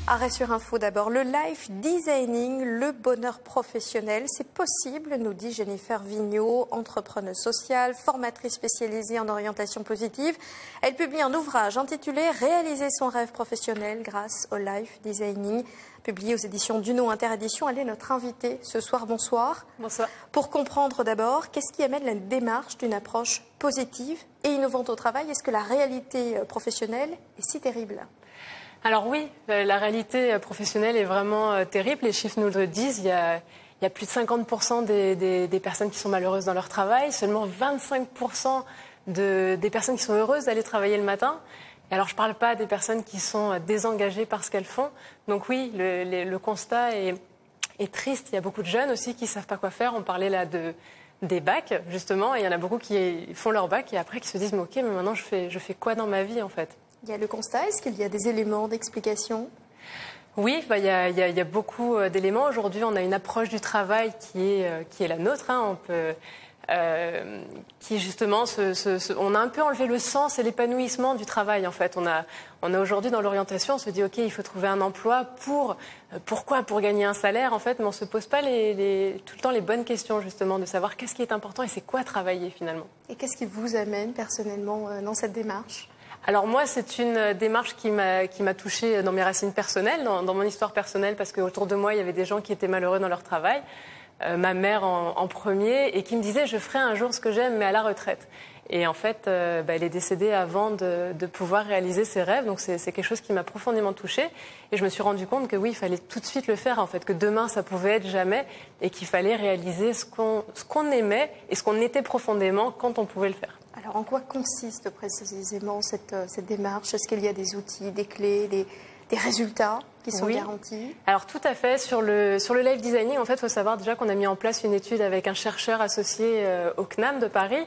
Arrêt sur info d'abord. Le life designing, le bonheur professionnel, c'est possible, nous dit Jennifer Vigneault, entrepreneuse sociale, formatrice spécialisée en orientation positive. Elle publie un ouvrage intitulé « Réaliser son rêve professionnel grâce au life designing », publié aux éditions Duno Interédition. Elle est notre invitée ce soir. Bonsoir. Bonsoir. Pour comprendre d'abord, qu'est-ce qui amène la démarche d'une approche positive et innovante au travail? Est-ce que la réalité professionnelle est si terrible? Alors oui, la réalité professionnelle est vraiment terrible. Les chiffres nous le disent. Il y a plus de 50% des personnes qui sont malheureuses dans leur travail. Seulement 25% des personnes qui sont heureuses d'aller travailler le matin. Et alors je ne parle pas des personnes qui sont désengagées par ce qu'elles font. Donc oui, le constat est triste. Il y a beaucoup de jeunes aussi qui ne savent pas quoi faire. On parlait là des bacs, justement. Et il y en a beaucoup qui font leur bac et après qui se disent « mais ok, mais maintenant je fais quoi dans ma vie en fait ?» Il y a le constat, est-ce qu'il y a des éléments d'explication? Oui, il y a beaucoup d'éléments. Aujourd'hui, on a une approche du travail qui est la nôtre. On peut, qui justement, on a un peu enlevé le sens et l'épanouissement du travail. En fait, on a aujourd'hui dans l'orientation, on se dit ok, il faut trouver un emploi pourquoi? Pour gagner un salaire en fait, mais on se pose pas tout le temps les bonnes questions justement de savoir qu'est-ce qui est important et c'est quoi travailler finalement. Et qu'est-ce qui vous amène personnellement dans cette démarche? Alors moi, c'est une démarche qui m'a touchée dans mes racines personnelles, dans mon histoire personnelle, parce qu'autour de moi, il y avait des gens qui étaient malheureux dans leur travail, ma mère en premier, et qui me disait « je ferai un jour ce que j'aime, mais à la retraite ». Et en fait, elle est décédée avant de pouvoir réaliser ses rêves, donc c'est quelque chose qui m'a profondément touchée. Et je me suis rendu compte que oui, il fallait tout de suite le faire, en fait, que demain, ça pouvait être jamais, et qu'il fallait réaliser ce qu'on aimait et ce qu'on était profondément quand on pouvait le faire. Alors, en quoi consiste précisément cette démarche? Est-ce qu'il y a des outils, des clés, des résultats qui sont garantis? Alors, tout à fait. Sur le life designing, en fait, il faut savoir déjà qu'on a mis en place une étude avec un chercheur associé au CNAM de Paris.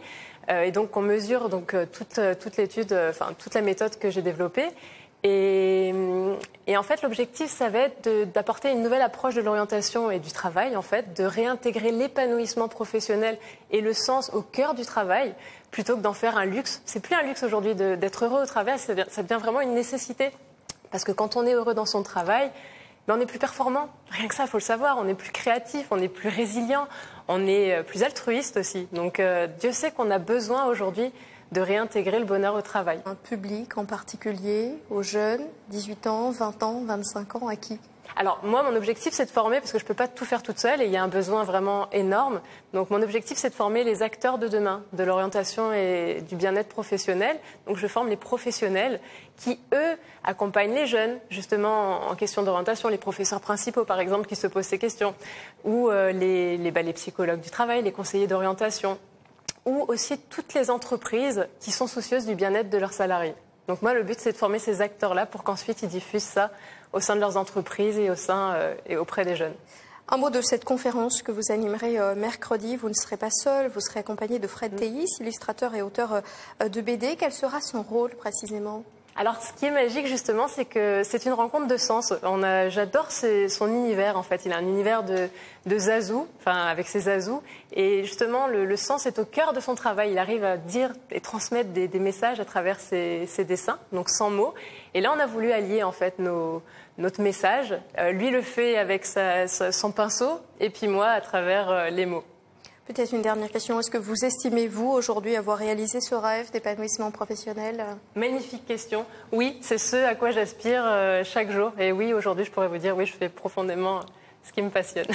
Et donc, on mesure toute l'étude, toute la méthode que j'ai développée. Et en fait, l'objectif, ça va être d'apporter une nouvelle approche de l'orientation et du travail, en fait, de réintégrer l'épanouissement professionnel et le sens au cœur du travail, plutôt que d'en faire un luxe. C'est plus un luxe aujourd'hui d'être heureux au travail, ça devient vraiment une nécessité. Parce que quand on est heureux dans son travail, on est plus performant. Rien que ça, il faut le savoir. On est plus créatif, on est plus résilient, on est plus altruiste aussi. Donc, Dieu sait qu'on a besoin aujourd'hui de réintégrer le bonheur au travail. Un public en particulier, aux jeunes, 18 ans, 20 ans, 25 ans, à qui? Alors moi, mon objectif, c'est de former, parce que je ne peux pas tout faire toute seule et il y a un besoin vraiment énorme. Donc mon objectif, c'est de former les acteurs de demain, de l'orientation et du bien-être professionnel. Donc je forme les professionnels qui, eux, accompagnent les jeunes, justement en question d'orientation, les professeurs principaux, par exemple, qui se posent ces questions, ou les psychologues du travail, les conseillers d'orientation, ou aussi toutes les entreprises qui sont soucieuses du bien-être de leurs salariés. Donc moi, le but, c'est de former ces acteurs-là pour qu'ensuite ils diffusent ça au sein de leurs entreprises et auprès des jeunes. Un mot de cette conférence que vous animerez mercredi. Vous ne serez pas seul, vous serez accompagné de Fred Théis, illustrateur et auteur de BD. Quel sera son rôle précisément ? Alors, ce qui est magique, justement, c'est que c'est une rencontre de sens. J'adore son univers, en fait. Il a un univers de Zazou, avec ses Zazou. Et justement, le sens est au cœur de son travail. Il arrive à dire et transmettre des messages à travers ses dessins, donc sans mots. Et là, on a voulu allier, en fait, notre message. Lui le fait avec son pinceau, et puis moi, à travers les mots. Peut-être une dernière question. Est-ce que vous estimez, vous, aujourd'hui, avoir réalisé ce rêve d'épanouissement professionnel? Magnifique question. Oui, c'est ce à quoi j'aspire chaque jour. Et oui, aujourd'hui, je pourrais vous dire, oui, je fais profondément ce qui me passionne.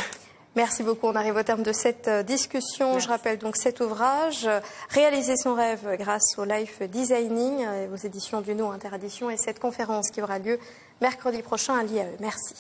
Merci beaucoup. On arrive au terme de cette discussion. Merci. Je rappelle donc cet ouvrage, Réaliser son rêve grâce au life designing, aux éditions Duno Interédition, et cette conférence qui aura lieu mercredi prochain à l'IAE. Merci.